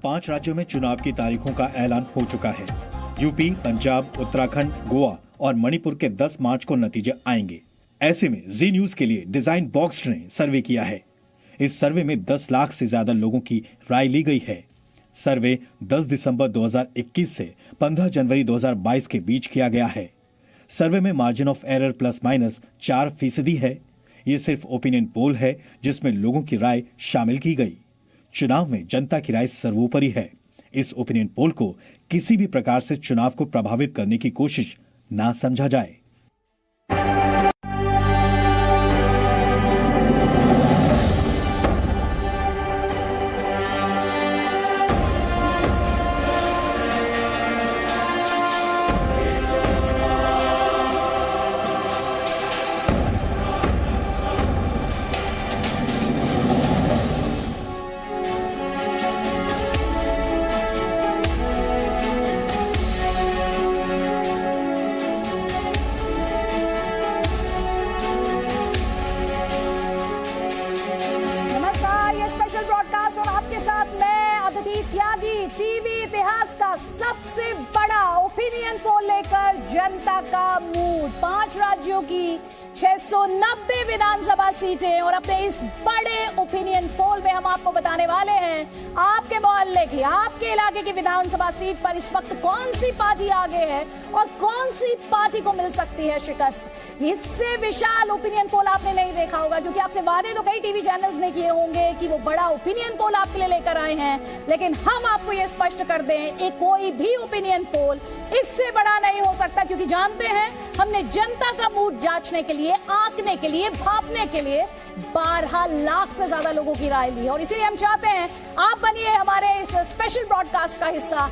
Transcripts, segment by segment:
5 राज्यों में चुनाव की तारीखों का ऐलान हो चुका है। यूपी, पंजाब, उत्तराखंड, गोवा और मणिपुर के 10 मार्च को नतीजे आएंगे। ऐसे में जी न्यूज के लिए डिजाइन बॉक्स ने सर्वे किया है। इस सर्वे में 10 लाख से ज्यादा लोगों की राय ली गई है। सर्वे 10 दिसंबर 2021 से 15 जनवरी 2022 के बीच किया गया है। सर्वे में margin of error plus minus 4% है। ये सिर्फ ओपिनियन पोल है जिसमें लोगों की राय शामिल की गई। चुनाव में जनता की राय सर्वोपरि है। इस ओपिनियन पोल को किसी भी प्रकार से चुनाव को प्रभावित करने की कोशिश ना समझा जाए। टीवी इतिहास का सबसे बड़ा ओपिनियन पोल लेकर जनता का मूड। 5 राज्यों की 690 विधानसभा सीटें और अपने इस बड़े ओपिनियन पोल में हम आपको बताने वाले हैं आपके मोहल्ले की, आपके इलाके की विधानसभा सीट पर इस वक्त कौन सी पार्टी आगे है और कौन सी पार्टी को मिल सकती है शिकस्त। इससे विशाल ओपिनियन पोल आपने नहीं देखा होगा, क्योंकि आपसे वादे तो कई टीवी चैनल्स ने किए होंगे कि वो बड़ा ओपिनियन पोल आपके लिए लेकर आए हैं, लेकिन हम आपको ये स्पष्ट कर दें, एक कोई भी ओपिनियन पोल इससे बड़ा नहीं हो सकता, क्योंकि जानते हैं हमने जनता का मूड जांचने के लिए, आंकने के लिए, भापने के लिए 12 लाख से ज्यादा लोगों की राय ली और इसीलिए हम चाहते हैं आप बनिए हमारे इस स्पेशल ब्रॉडकास्ट का हिस्सा।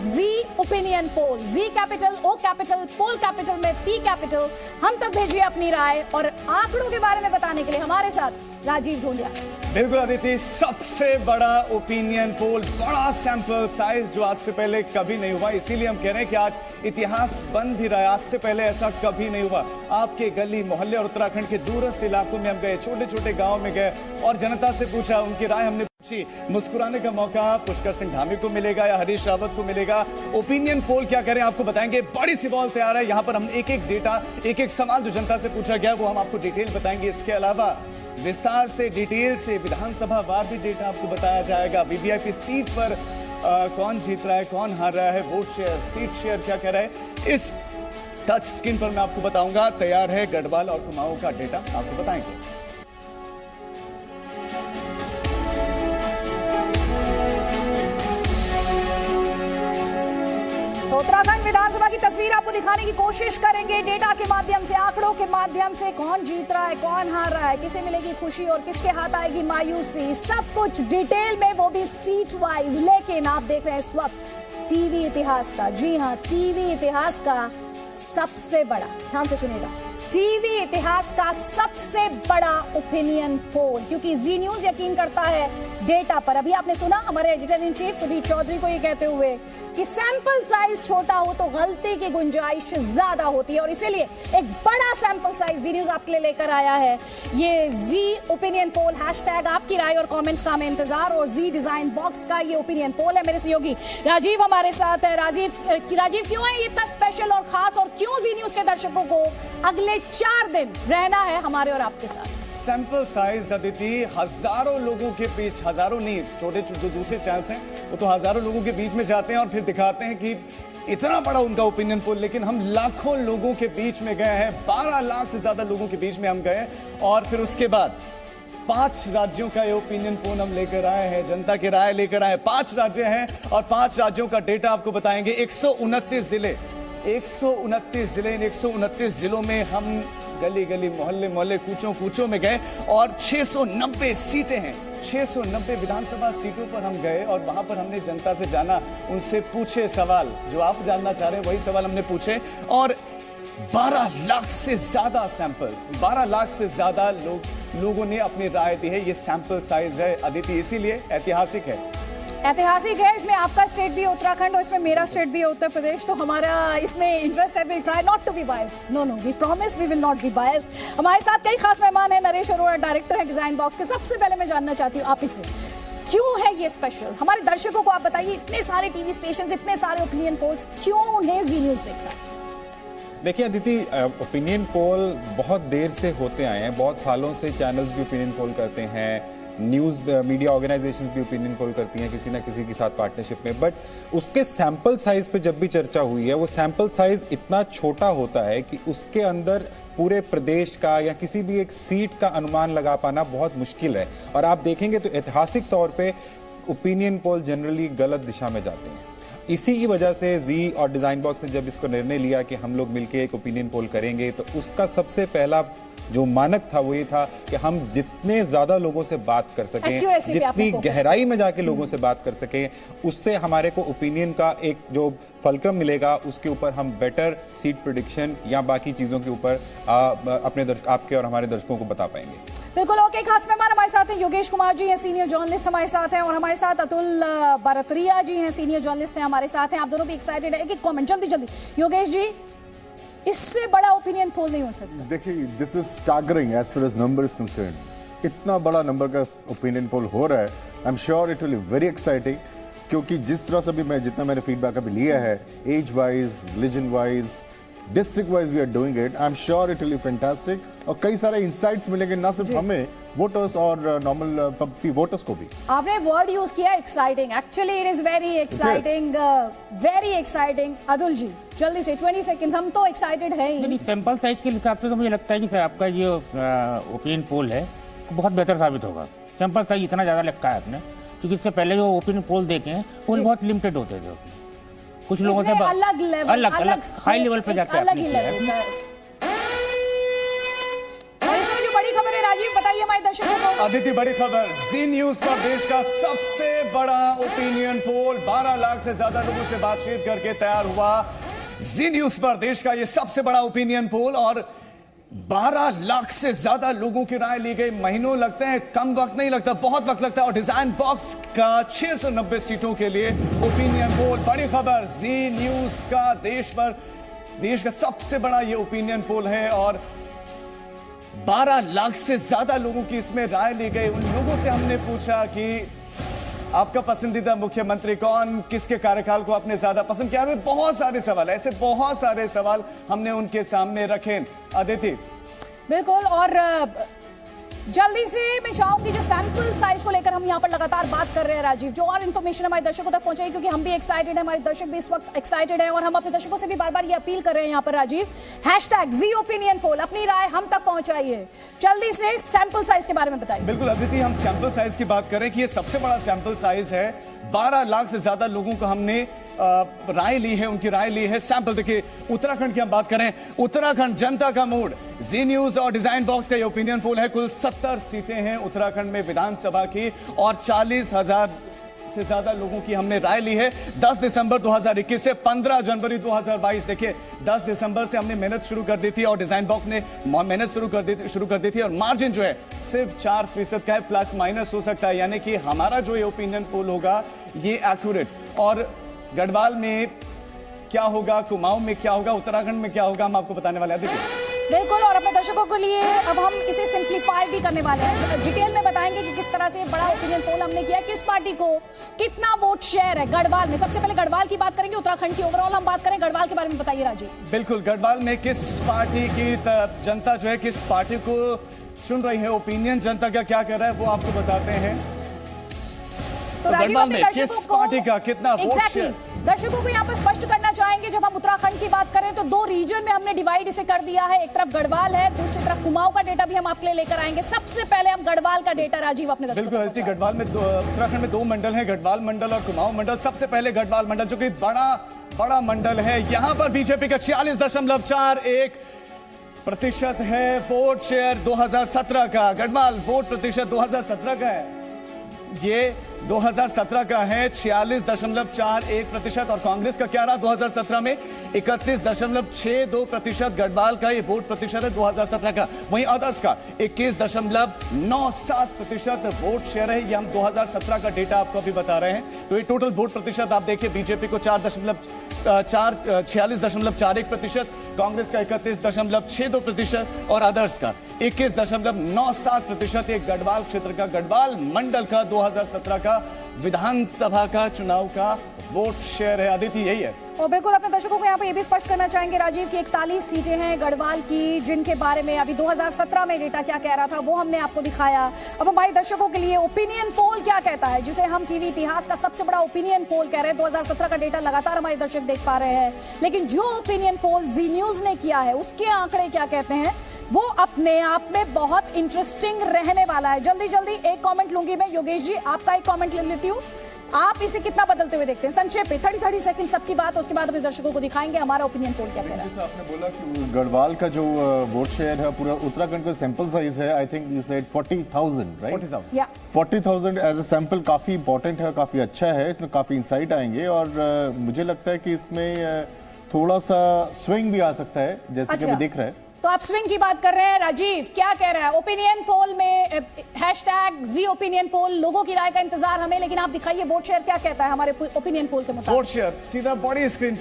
#जी opinion poll, G capital, O capital, पोल कैपिटल में पी कैपिटल। हम तक भेजिए अपनी राय और आंकड़ों के बारे में बताने के लिए हमारे साथ राजीव ढूंढिया। बिल्कुल अदिति, सबसे बड़ा ओपिनियन पोल, बड़ा सैंपल साइज जो आज से पहले कभी नहीं हुआ, इसीलिए हम कह रहे हैं कि आज इतिहास बन भी रहा है। आज से पहले ऐसा कभी नहीं हुआ। आपके गली मोहल्ले और उत्तराखंड के दूरस्थ इलाकों में हम गए, छोटे छोटे गांव में गए और जनता से पूछा, उनकी राय हमने पूछी। मुस्कुराने का मौका पुष्कर सिंह धामी को मिलेगा या हरीश रावत को मिलेगा। ओपिनियन पोल क्या करें आपको बताएंगे। बड़ी सी बॉल तैयार है, यहाँ पर हम एक एक डेटा, एक एक सवाल जो जनता से पूछा गया वो हम आपको डिटेल बताएंगे। इसके अलावा विस्तार से, डिटेल से, विधानसभा वार भी डेटा आपको बताया जाएगा। वीवीआईपी सीट पर कौन जीत रहा है, कौन हार रहा है, वोट शेयर, सीट शेयर क्या कह रहा है, इस टच स्क्रीन पर मैं आपको बताऊंगा। तैयार है गढ़वाल और कुमाऊं का डेटा आपको बताएंगे। तो उत्तराखंड विधानसभा की तस्वीर आपको दिखाने की कोशिश करेंगे डेटा के माध्यम से, आंकड़ों के माध्यम से। कौन जीत रहा है, कौन हार रहा है, किसे मिलेगी खुशी और किसके हाथ आएगी मायूसी, सब कुछ डिटेल में, वो भी सीट वाइज। लेकिन आप देख रहे हैं इस वक्त टीवी इतिहास का, जी हाँ, टीवी इतिहास का सबसे बड़ा, ध्यान से सुनिएगा, टीवी इतिहास का सबसे बड़ा ओपिनियन पोल, क्योंकि जी न्यूज यकीन करता है डेटा पर। अभी आपने सुना हमारे editor in chief Sudhir Chaudhary को ये कहते हुए कि सैंपल साइज छोटा हो तो गलती की गुंजाइश ज्यादा होती है और इसीलिए एक बड़ा सैंपल साइज जी न्यूज आपके लिए लेकर आया है। ये जी ओपिनियन पोल, हैशटैग आपकी राय और कमेंट्स का हमें इंतजार, और जी डिजाइन बॉक्स का ये ओपिनियन पोल है। मेरे सहयोगी राजीव हमारे साथ है। राजीव क्यों है ये इतना स्पेशल और खास, और क्यों जी न्यूज के दर्शकों को अगले 4 दिन रहना है हमारे और आपके साथ? सैंपल साइज अदिति, हजारों लोगों के बीच, हजारों नहीं, छोटे जो दूसरे चैनल्स हैं वो तो हजारों लोगों के बीच में जाते हैं और फिर दिखाते हैं कि इतना बड़ा उनका ओपिनियन पोल, लेकिन हम लाखों लोगों के बीच में गए हैं। 12 लाख से ज्यादा लोगों के बीच में हम गए और फिर उसके बाद 5 राज्यों का ये ओपिनियन पोल हम लेकर आए हैं, जनता की राय लेकर आए। 5 राज्य हैं और 5 राज्यों का डेटा आपको बताएंगे। 129 जिले, 129 जिले, इन 129 जिलों में हम गली गली, मोहल्ले मोहल्ले, कूचों कूचों में गए और 690 सीटें हैं, 690 विधानसभा सीटों पर हम गए और वहां पर हमने जनता से जाना, उनसे पूछे सवाल जो आप जानना चाह रहे हैं, वही सवाल हमने पूछे और 12 लाख से ज्यादा सैंपल, 12 लाख से ज्यादा लोगों ने अपनी राय दी है। ये सैंपल साइज है अदिति, इसीलिए ऐतिहासिक है। ऐतिहासिक है। इसमें आपका स्टेट भी है उत्तराखंड और इसमें मेरा स्टेट भी है उत्तर प्रदेश, तो हमारा इसमें इंटरेस्ट है। Will try not to be biased, no we promise we will not be biased. हमारे साथ कई खास मेहमान हैं। नरेश अरोड़ा डायरेक्टर है डिजाइन बॉक्स के। सबसे पहले मैं जानना चाहती हूँ आप ही से, क्यों है ये स्पेशल? हमारे दर्शकों को आप बताइए, इतने सारे टीवी स्टेशन, इतने सारे ओपिनियन पोल्स, क्यों उन्हें जी न्यूज देखना है? देखिए अदिति, ओपिनियन पोल बहुत देर से होते आए हैं, बहुत सालों से चैनल्स भी ओपिनियन पोल करते हैं, न्यूज़ मीडिया ऑर्गेनाइजेशंस भी ओपिनियन पोल करती हैं किसी ना किसी के साथ पार्टनरशिप में, बट उसके सैंपल साइज पे जब भी चर्चा हुई है, वो सैंपल साइज इतना छोटा होता है कि उसके अंदर पूरे प्रदेश का या किसी भी एक सीट का अनुमान लगा पाना बहुत मुश्किल है। और आप देखेंगे तो ऐतिहासिक तौर पे ओपिनियन पोल जनरली गलत दिशा में जाते हैं। इसी की वजह से जी और डिज़ाइन बॉक्स ने जब इसको निर्णय लिया कि हम लोग मिलकर एक ओपिनियन पोल करेंगे, तो उसका सबसे पहला जो मानक था वो ये था कि हम जितने ज़्यादा लोगों से बात कर सकें, जितनी गहराई में जाके लोगों से बात कर सकें, उससे हमारे को ओपिनियन का एक जो फलक्रम मिलेगा, उसके ऊपर हम बेटर सीट प्रेडिक्शन या बाकी चीज़ों के ऊपर अपने आपके और हमारे दर्शकों को बता पाएंगे। बिल्कुल। और कई खास मेहमान हमारे साथ हैं। योगेश कुमार जी हैं, सीनियर जर्नलिस्ट हमारे साथ हैं, और हमारे साथ अतुल बारतरिया जी हैं, सीनियर जर्नलिस्ट हैं हमारे साथ हैं। आप दोनों भी एक्साइटेड हैं? एक कमेंट जल्दी जल्दी। योगेश जी, इससे बड़ा ओपिनियन पोल नहीं हो सकता। देखिए, this is staggering as far as number is concerned. इतना बड़ा नंबर का ओपिनियन पोल हो रहा है, I am sure it will be very exciting, क्योंकि जिस तरह से भी जितना मैंने फीडबैक अभी लिया है, age wise, religion wise, district wise we are doing it, I am sure it will be fantastic. और कई सारे इंसाइट्स मिलेंगे, ना सिर्फ हमें वोटर्स और नॉर्मल वोटर्स को भी। आपने वर्ड यूज किया exciting, actually it is very exciting, very exciting. Atul ji जल्दी से 20 सेकंड्स, हम तो एक्साइटेड हैं ही। नहीं, सैंपल साइज के हिसाब से तो मुझे लगता है कि आपका ये ओपिनियन पोल है बहुत बेहतर साबित होगा। सैंपल साइज इतना ज़्यादा लगता है आपने, क्योंकि इससे पहले जो ओपिनियन पोल देखे हैं वो बहुत लिमिटेड होते थे। कुछ लोगों से अलग हाई लेवल पे जाके अलग ही लेवल। और इसमें जो बड़ी खबर है, राजीव बताइए हमारे दर्शकों को। अदिति, बड़ी खबर, जी न्यूज पर देश का सबसे बड़ा ओपिनियन पोल 12 लाख से ज्यादा लोगों से बातचीत करके तैयार हुआ। जी न्यूज पर देश का यह सबसे बड़ा ओपिनियन पोल, और 12 लाख से ज्यादा लोगों की राय ली गई। महीनों लगते हैं, कम वक्त नहीं लगता, बहुत वक्त लगता है। और डिजाइन बॉक्स का 690 सीटों के लिए ओपिनियन पोल, बड़ी खबर, जी न्यूज का देश का सबसे बड़ा ये ओपिनियन पोल है, और 12 लाख से ज्यादा लोगों की इसमें राय ली गई। उन लोगों से हमने पूछा कि आपका पसंदीदा मुख्यमंत्री कौन, किसके कार्यकाल को आपने ज्यादा पसंद किया। बहुत सारे सवाल, ऐसे बहुत सारे सवाल हमने उनके सामने रखे। अदिति, बिल्कुल। और जल्दी से मैं चाहूंगी, जो सैंपल साइज को लेकर हम यहाँ पर लगातार बात कर रहे हैं, राजीव, जो और इन्फॉर्मेशन हमारे दर्शकों तक पहुंचाई, क्योंकि हम भी एक्साइटेड हैं, हमारे दर्शक भी इस वक्त एक्साइटेड हैं, और हम अपने दर्शकों से भी बार बार ये अपील कर रहे हैं यहाँ पर, राजीव, #जी ओपिनियन पोल, अपनी राय हम तक पहुंचाइए। जल्दी से सैंपल साइज के बारे में बताइए। बिल्कुल अदिति, हम सैंपल साइज की बात करें कि ये सबसे बड़ा सैंपल साइज है। 12 लाख से ज्यादा लोगों को हमने राय ली है, उनकी राय ली है। सैंपल देखिए, उत्तराखंड की हम बात करें, उत्तराखंड जनता का मूड, जी न्यूज और डिजाइन बॉक्स का ये ओपिनियन पोल है। कुल 70 सीटें हैं उत्तराखंड में विधानसभा की, और 40,000 से ज्यादा लोगों की हमने राय ली है। 10 दिसंबर 2021 से 15 जनवरी 2022, देखिए 10 दिसंबर से हमने मेहनत शुरू कर दी थी, और डिजाइन बॉक्स ने मेहनत शुरू कर दी थी, और मार्जिन जो है सिर्फ 4% का है, प्लस माइनस हो सकता है, यानी कि हमारा जो ये ओपिनियन पोल होगा ये एक्यूरेट। और गढ़वाल में क्या होगा, कुमाऊं में क्या होगा, उत्तराखंड में क्या होगा, हम आपको बताने वाले हैं। देखिए, बिल्कुल। और अपने दर्शकों के लिए अब हम इसे सिंप्लीफाई भी करने वाले हैं, डिटेल में बताएंगे कि किस तरह से बड़ा ओपिनियन पोल हमने किया, किस पार्टी को कितना वोट शेयर है गढ़वाल में। सबसे पहले गढ़वाल की बात करेंगे, उत्तराखंड की ओवरऑल हम बात करें, गढ़वाल के बारे में बताइए राजीव। बिल्कुल, गढ़वाल में किस पार्टी की जनता जो है किस पार्टी को चुन रही है, ओपिनियन जनता का क्या कर रहा है, वो आपको बताते हैं। तो गढ़वाल में किस पार्टी का कितना वोट शेयर, दर्शकों को यहाँ पर स्पष्ट करना चाहेंगे। जब हम उत्तराखंड की बात करें तो 2 रीजन में हमने डिवाइड इसे कर दिया है, एक तरफ गढ़वाल है, दूसरी तरफ कुमाऊं का डेटा भी हम आपके लिए लेकर आएंगे। सबसे पहले हम गढ़वाल का डेटा, राजीव, अपने दर्शकों को। बिल्कुल, गढ़वाल में उत्तराखंड में 2 मंडल हैं, गढ़वाल मंडल और कुमाऊं मंडल। सबसे पहले गढ़वाल मंडल, जो कि बड़ा मंडल है, यहाँ पर बीजेपी का 46.41% है वोट शेयर 2017 का। गढ़वाल वोट प्रतिशत 2017 का है, ये 2017 का है 46.41%। और कांग्रेस का क्या रहा 2017 में, 31.62% गढ़वाल का ये वोट प्रतिशत है 2017 का। वहीं अदर्स का 21.97% वोट शेयर है। ये हम 2017 का डेटा आपको अभी बता रहे हैं। तो ये टोटल वोट प्रतिशत आप देखिए, बीजेपी को 46.41%, कांग्रेस का 31.62% और अदर्स का 21.97%। ये गढ़वाल क्षेत्र का, गढ़वाल मंडल का 2017 का का विधानसभा का चुनाव का वोट शेयर है। अदिति, यही है। और बिल्कुल अपने दर्शकों को यहाँ पे ये भी स्पष्ट करना चाहेंगे राजीव की 41 सीटें हैं गढ़वाल की, जिनके बारे में अभी 2017 में डेटा क्या कह रहा था वो हमने आपको दिखाया। अब हमारे दर्शकों के लिए ओपिनियन पोल क्या कहता है, जिसे हम टीवी इतिहास का सबसे बड़ा ओपिनियन पोल कह रहे हैं। 2017 का डेटा लगातार हमारे दर्शक देख पा रहे हैं, लेकिन जो ओपिनियन पोल जी न्यूज ने किया है उसके आंकड़े क्या कहते हैं वो अपने आप में बहुत इंटरेस्टिंग रहने वाला है। जल्दी जल्दी एक कॉमेंट लूंगी मैं। योगेश जी, आपका एक कॉमेंट ले लेती हूँ। आप इसे कितना बदलते हुए देखते हैं? संक्षेप में 30 सेकंड सबकी बात, उसके बाद अपने दर्शकों को दिखाएंगे हमारा ओपिनियन पोल क्या कह रहा है। जैसे आपने बोला कि गढ़वाल का जो वोट शेयर है पूरा उत्तराखंड का सैंपल साइज है, I think you said 40,000, right? 40,000 40,000 as a sample काफी इंपॉर्टेंट है, काफी अच्छा है, इसमें काफी इंसाइट आएंगे और मुझे लगता है कि इसमें थोड़ा सा स्विंग भी आ सकता है, जैसे कि अभी दिख रहा है। तो आप स्विंग की बात कर रहे हैं। राजीव क्या कह रहा है? ओपिनियन पोल में #जी ओपिनियन पोल, लोगों की राय का इंतजार हमें, लेकिन आप दिखाइए वोट शेयर क्या कहता है हमारे ओपिनियन पोल के मुताबिक। वोट शेयर सीधा बड़ी स्क्रीन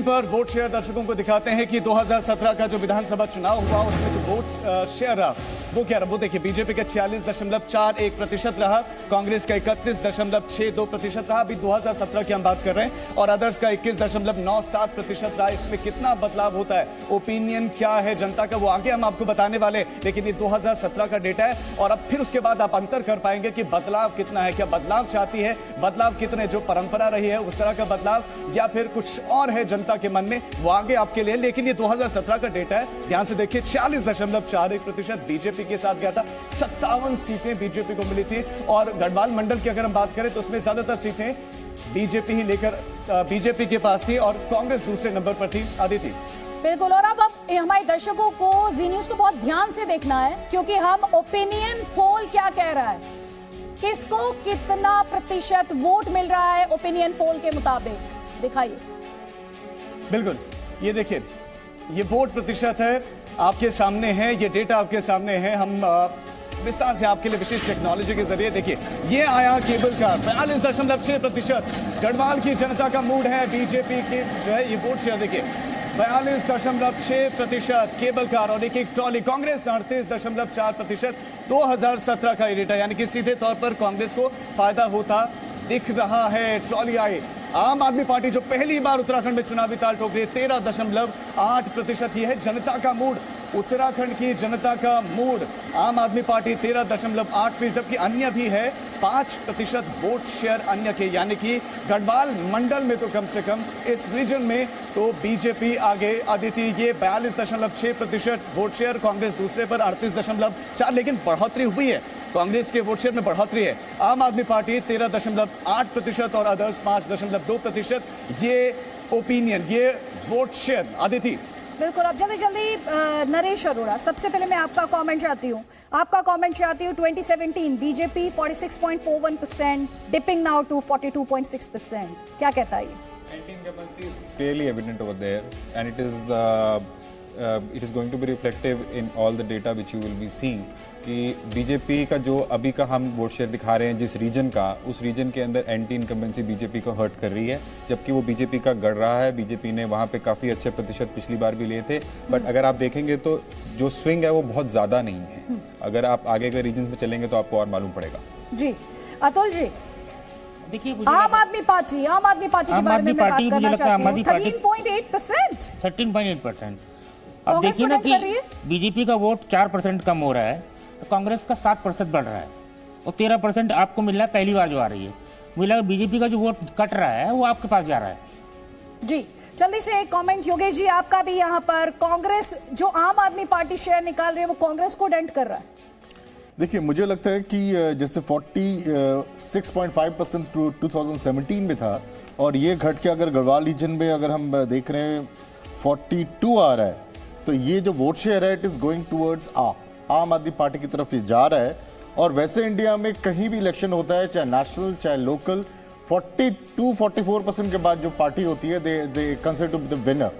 पर वोट शेयर दर्शकों को दिखाते हैं कि 2017 का जो विधानसभा चुनाव हुआ उसमें जो वोट शेयर रहा वो क्या रहा, वो देखिए। बीजेपी का 46.41% रहा, कांग्रेस का 31.62% रहा। अभी 2017 की हम बात कर रहे हैं, और अदर्स का 21.97% रहा। इसमें कितना बदलाव होता है, ओपिनियन क्या है जनता का, वो आगे हम आपको बताने वाले, लेकिन ये 2017 का डेटा है। और अब फिर उसके बाद आप अंतर कर पाएंगे कि बदलाव कितना है, क्या बदलाव चाहती है, बदलाव कितने, जो परंपरा रही है उस तरह का बदलाव, या फिर कुछ और है जनता के मन में, वो आगे आपके लिए। लेकिन ये 2017 का डेटा है, ध्यान से देखिए। 40.41% बीजेपी के साथ गया था, 57 सीटें बीजेपी को मिली थी। और गढ़वाल मंडल की अगर हम बात करें तो उसमें ज्यादातर सीटें बीजेपी के पास थी और कांग्रेस दूसरे नंबर पर थी। अदिति, बिल्कुल। और अब हमारे दर्शकों को जी न्यूज को बहुत ध्यान से देखना है, क्योंकि हम ओपिनियन पोल क्या कह रहा है, किसको कितना प्रतिशत वोट मिल रहा है ओपिनियन पोल के मुताबिक, दिखाइए। बिल्कुल, ये देखिए, ये वोट प्रतिशत है, आपके सामने है, ये डेटा आपके सामने है। हम विस्तार से आपके लिए विशेष टेक्नोलॉजी के जरिए देखिए, ये आया केबल का 42.6%। गढ़वाल की जनता का मूड है, बीजेपी की जो है ये वोट शेयर देखिए 42.6% केबल कार, और एक ट्रॉली। कांग्रेस 38.4%। 2017 का ये डेटा, यानी कि सीधे तौर पर कांग्रेस को फायदा होता दिख रहा है। ट्रॉली आई। आम आदमी पार्टी जो पहली बार उत्तराखंड में चुनावी ताल ठोक रही है, 13.8%। ये है जनता का मूड, उत्तराखंड की जनता का मूड। आम आदमी पार्टी 13.8%, जबकि अन्य भी है 5% वोट शेयर अन्य के, यानी कि गढ़वाल मंडल में तो कम से कम इस रीजन में तो बीजेपी आगे। अदिति, ये 42.6% वोट शेयर, कांग्रेस दूसरे पर 38.4%, लेकिन बढ़ोतरी हुई है, कांग्रेस के वोट शेयर में बढ़ोतरी है। आम आदमी पार्टी 13.8% और अदर्स 5.2%। ये ओपिनियन, ये वोट शेयर। अदिति, बिल्कुल। अब जल्दी जल्दी नरेश अरोड़ा, सबसे पहले मैं आपका कमेंट चाहती हूँ। 2017 बीजेपी 46.41%, डिपिंग नाउ टू 42.6%। क्या कहता है ये? Incumbency is clearly evident over there, and it is going to be reflective in all the data which you will be seeing कि बीजेपी का जो अभी का हम वोट शेयर दिखा रहे हैं जिस रीजन का, उस रीजन के अंदर एंटी इनकम्बेंसी बीजेपी को हर्ट कर रही है, जबकि वो बीजेपी का गढ़ रहा है। बीजेपी ने वहाँ पे काफ़ी अच्छे प्रतिशत पिछली बार भी लिए थे, बट अगर आप देखेंगे तो जो स्विंग है वो बहुत ज़्यादा नहीं है। अगर आप आगे के रीजन में चलेंगे तो आपको और मालूम पड़ेगा। जी अतुल जी, देखिए, आम आदमी पार्टी के बारे में बात करना चाहती हूँ। 13.8%। 13.8%। अब देखिए ना कि बीजेपी का वोट 4% कम हो रहा है, तो कांग्रेस का 7% बढ़ रहा है, और 13% आपको मिल रहा है पहली बार जो आ रही है। मुझे लगा बीजेपी का जो वोट कट रहा है वो आपके पास जा रहा है। जी जल्दी से एक कमेंट योगेश जी आपका भी यहाँ पर। कांग्रेस जो आम आदमी पार्टी शेयर निकाल रही है वो कांग्रेस को डेंट कर रहा है। देखिए, मुझे लगता है कि जैसे 46.5% 2017 में था, और ये घट के अगर गढ़वाल रीजन में अगर हम देख रहे हैं 42 आ रहा है, तो ये जो वोट शेयर है इट इज गोइंग टूवर्ड्स आम आदमी पार्टी की तरफ ये जा रहा है। और वैसे इंडिया में कहीं भी इलेक्शन होता है, चाहे नेशनल चाहे लोकल, 42-44% के बाद जो पार्टी होती है they consider to be the winner.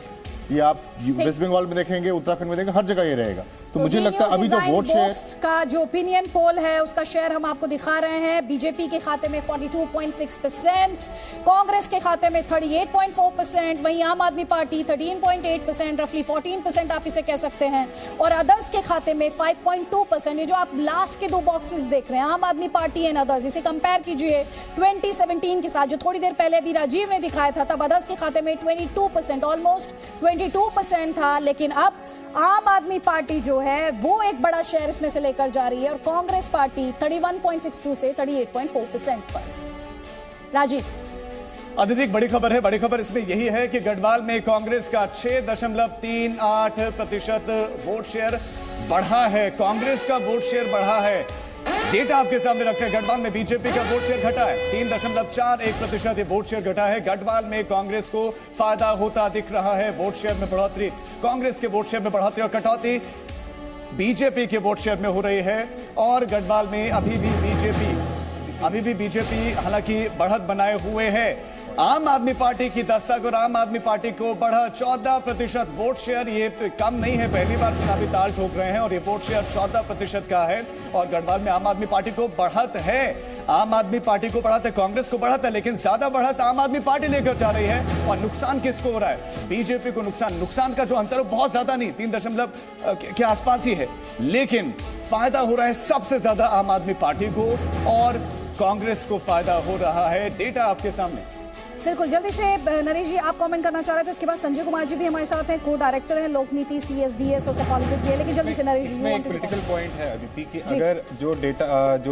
ये आप वेस्ट बंगाल में देखेंगे, उत्तराखंड में देखेंगे, हर जगह ये रहेगा। तो मुझे लगता है अभी जो वोट शेयर का जो ओपिनियन पोल है उसका शेयर हम आपको दिखा रहे हैं। बीजेपी के खाते में 42.6%, कांग्रेस के खाते में 38.4%, वहीं आम आदमी पार्टी 13.8%, रफली 14% आप इसे कह सकते हैं, और अदर्स के खाते में 5.2%। ये जो आप लास्ट के दो बॉक्सेस देख रहे हैं, आम आदमी पार्टी एंड अदर्स, इसे कंपेयर कीजिए 2017 के साथ, जो थोड़ी देर पहले भी राजीव ने दिखाया था, तब अदर्स के खाते में 22%, ऑलमोस्ट 22% था। लेकिन अब आम आदमी पार्टी जो है वो एक बड़ा शेयर इसमें से लेकर जा रही है, और कांग्रेस पार्टी 31.62 से 38.4% पर। राजीव, अदिति, बड़ी खबर है। बड़ी खबर इसमें यही है कि गढ़वाल में कांग्रेस का 6.38% वोट शेयर बढ़ा है। कांग्रेस का वोट शेयर बढ़ा है। डेटा आपके सामने रखते हैं। गढ़वाल में बीजेपी का वोट शेयर घटा है, 3.41% ये वोट शेयर घटा है। गढ़वाल में कांग्रेस को फायदा होता दिख रहा है। वोट शेयर में बढ़ोतरी, कांग्रेस के वोट शेयर में बढ़ोतरी और कटौती बीजेपी के वोट शेयर में हो रही है। और गढ़वाल में अभी भी बीजेपी हालांकि बढ़त बनाए हुए है। आम आदमी पार्टी की दस्तक और आम आदमी पार्टी को बढ़ा 14% वोट शेयर। ये कम नहीं है, पहली बार चुनावी ताल ठोक रहे हैं और ये वोट शेयर 14% का है। और गढ़वाल में आम आदमी पार्टी को बढ़त है। आम आदमी पार्टी को बढ़त है, कांग्रेस को बढ़त है, लेकिन ज्यादा बढ़त आम आदमी पार्टी लेकर जा रही है। और नुकसान किसको हो रहा है? बीजेपी को नुकसान का जो अंतर है बहुत ज्यादा नहीं, 3 के आसपास ही है, लेकिन फायदा हो रहा है सबसे ज्यादा आम आदमी पार्टी को और कांग्रेस को फायदा हो रहा है। डेटा आपके सामने। बिल्कुल, जल्दी से नरेश जी आप कमेंट करना चाह रहे थे, उसके बाद संजय कुमार जी भी हमारे साथ हैं, को डायरेक्टर हैं लोकनीति CSDS और साइकोलॉजिस्ट भी है। लेकिन जल्दी से नरेश जी, इसमें एक पॉलिटिकल पॉइंट है अदिति कि अगर जो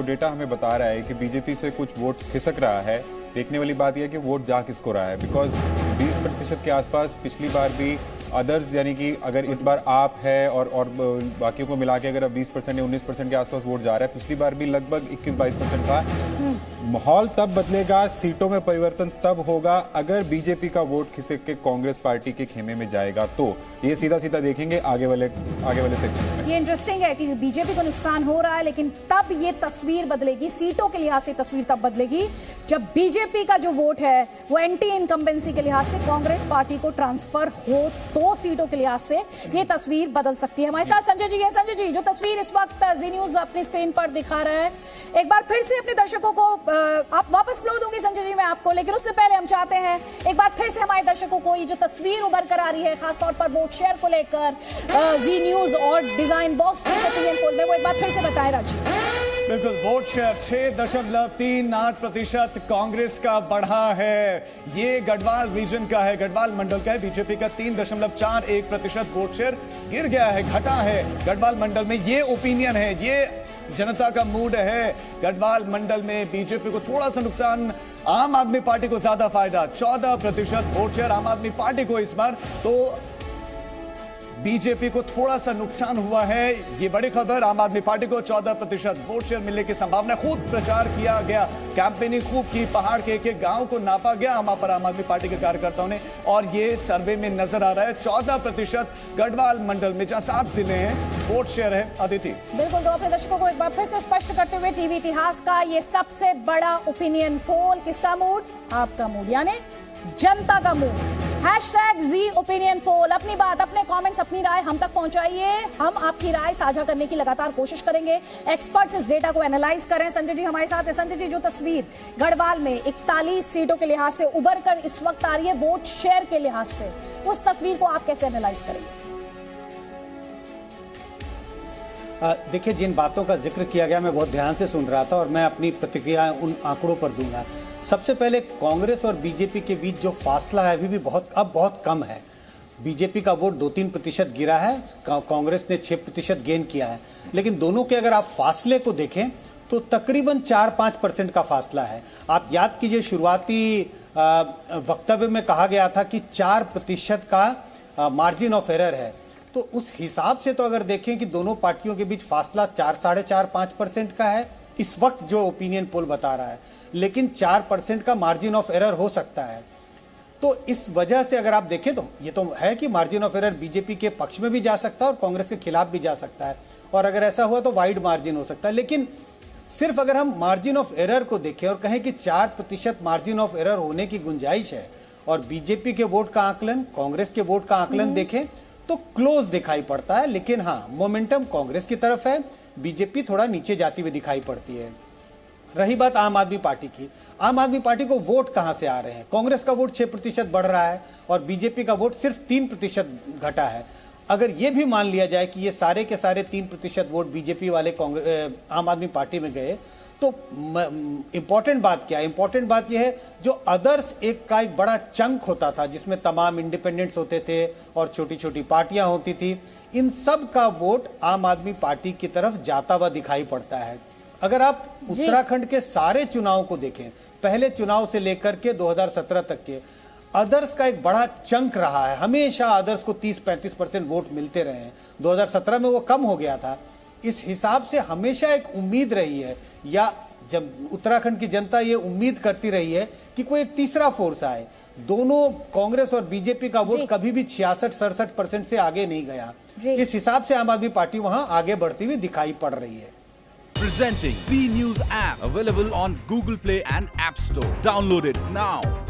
डेटा हमें बता रहा है कि बीजेपी से कुछ वोट खिसक रहा है, देखने वाली बात यह है कि वोट जा किसको रहा है। बिकॉज 20% के आसपास पिछली बार भी अदर्स, यानी कि अगर इस बार आप है और बाकियों को मिला के अगर 20% या 19% के आसपास वोट जा रहा है, पिछली बार भी लगभग 21-22% था। माहौल तब बदलेगा, सीटों में परिवर्तन तब होगा अगर बीजेपी का वोट खिसक के कांग्रेस पार्टी के खेमे में जाएगा। तो ये सीधा देखेंगे आगे वाले सेक्शन में। ये इंटरेस्टिंग है कि बीजेपी को नुकसान हो रहा है, लेकिन तब ये तस्वीर बदलेगी, सीटों के लिहाज से तस्वीर तब बदलेगी जब बीजेपी का जो वोट है वो एंटी इनकम्बेंसी के लिहाज से कांग्रेस पार्टी को ट्रांसफर हो, तो सीटों के लिहाज से ये तस्वीर बदल सकती है। हमारे साथ संजय जी है। संजय जी, जो तस्वीर इस वक्त जी न्यूज अपनी स्क्रीन पर दिखा रहा है, एक बार फिर से अपने दर्शकों को, आप वापस फ्लो दूंगी संजय जी मैं आपको, लेकिन उससे पहले हम चाहते हैं एक बार फिर से हमारे दर्शकों को ये जो तस्वीर उभर कर आ रही है, खासतौर पर वोट शेयर को लेकर जी न्यूज और डिजाइन बॉक्स के ओपिनियन पोल में, वो एक बार फिर से बताएं राजीव। बिल्कुल, वोट शेयर 6.38% कांग्रेस का बढ़ा है। ये गढ़वाल रीजन का है, गढ़वाल मंडल का है। बीजेपी का 3.41% वोट शेयर गिर गया है, घटा है गढ़वाल मंडल में। ये ओपिनियन है, ये जनता का मूड है। गढ़वाल मंडल में बीजेपी को थोड़ा सा नुकसान, आम आदमी पार्टी को ज्यादा फायदा। 14% वोट शेयर आम आदमी पार्टी को इस बार, तो बीजेपी को थोड़ा सा नुकसान हुआ है। ये बड़ी खबर, आम आदमी पार्टी को 14% वोट शेयर मिलने की संभावना। खूब प्रचार किया गया, कैंपेनिंग खूब की, पहाड़ के एक गांव को नापा गया वहां पर आम आदमी पार्टी के कार्यकर्ताओं ने, और ये सर्वे में नजर आ रहा है 14% गढ़वाल मंडल में, जहां 7 जिले हैं, वोट शेयर है। अदिति, बिल्कुल, तो अपने दर्शकों को एक बार फिर से स्पष्ट करते हुए, टीवी इतिहास का ये सबसे बड़ा ओपिनियन पोल, किसका मूड? आपका मूड, यानी जनता का मूड। #Z ओपिनियन पोल, अपनी बात, अपने कमेंट्स, अपनी राय हम तक पहुंचाइए। हम आपकी राय साझा करने की लगातार कोशिश करेंगे। एक्सपर्ट्स इस डेटा को एनालाइज करें। संजय जी हमारे साथ है। संजय जी, जो तस्वीर गढ़वाल में 41 सीटों के लिहाज से उभर कर इस वक्त आ रही है, वोट शेयर के लिहाज से, उस तस्वीर को आप कैसे एनालाइज करेंगे? देखिए, जिन बातों का जिक्र किया गया मैं बहुत ध्यान से सुन रहा था और मैं अपनी प्रतिक्रिया उन आंकड़ों पर दूंगा। सबसे पहले कांग्रेस और बीजेपी के बीच जो फासला है अभी भी बहुत कम है। बीजेपी का वोट 2-3% गिरा है, कांग्रेस ने 6% गेन किया है, लेकिन दोनों के अगर आप फासले को देखें तो तकरीबन 4-5% का फासला है। आप याद कीजिए, शुरुआती वक्तव्य में कहा गया था कि 4% का मार्जिन ऑफ एरर है, तो उस हिसाब से तो अगर देखें कि दोनों पार्टियों के बीच फासला 4-4.5% का है इस वक्त जो ओपिनियन पोल बता रहा है, लेकिन 4% का मार्जिन ऑफ एरर हो सकता है। तो इस वजह से अगर आप देखें तो ये तो है कि मार्जिन ऑफ एरर बीजेपी के पक्ष में भी जा सकता है और कांग्रेस के खिलाफ भी जा सकता है, और अगर ऐसा हुआ तो वाइड मार्जिन हो सकता है। लेकिन सिर्फ अगर हम मार्जिन ऑफ एरर को देखें और कहें कि 4% मार्जिन ऑफ एरर होने की गुंजाइश है और बीजेपी के वोट का आकलन, कांग्रेस के वोट का आकलन देखें, तो क्लोज दिखाई पड़ता है। लेकिन हाँ, मोमेंटम कांग्रेस की तरफ है, बीजेपी थोड़ा नीचे जाती हुई दिखाई पड़ती है। रही बात आम आदमी पार्टी की, आम आदमी पार्टी को वोट कहां से आ रहे हैं? कांग्रेस का वोट 6% बढ़ रहा है और बीजेपी का वोट सिर्फ 3% घटा है। अगर यह भी मान लिया जाए कि ये सारे के सारे 3% वोट बीजेपी वाले आम आदमी पार्टी में गए, तो इंपॉर्टेंट बात क्या है? इंपॉर्टेंट बात यह है, जो अदर्स का एक बड़ा चंक होता था जिसमें तमाम इंडिपेंडेंट्स होते थे और छोटी छोटी पार्टियां होती थी, इन सब का वोट आम आदमी पार्टी की तरफ जाता हुआ दिखाई पड़ता है। अगर आप उत्तराखंड के सारे चुनाव को देखें, पहले चुनाव से लेकर के 2017 तक के, अदर्स का एक बड़ा चंक रहा है। हमेशा अदर्स को 30-35% वोट मिलते रहे हैं। 2017 में वो कम हो गया था। इस हिसाब से हमेशा एक उम्मीद रही है, या जब उत्तराखंड की जनता ये उम्मीद करती रही है कि कोई एक तीसरा फोर्स आए। दोनों कांग्रेस और बीजेपी का वोट कभी भी 66-67% से आगे नहीं गया। इस हिसाब से आम आदमी पार्टी वहां आगे बढ़ती हुई दिखाई पड़ रही है। Presenting B News app, available on Google Play and App Store. Download it now.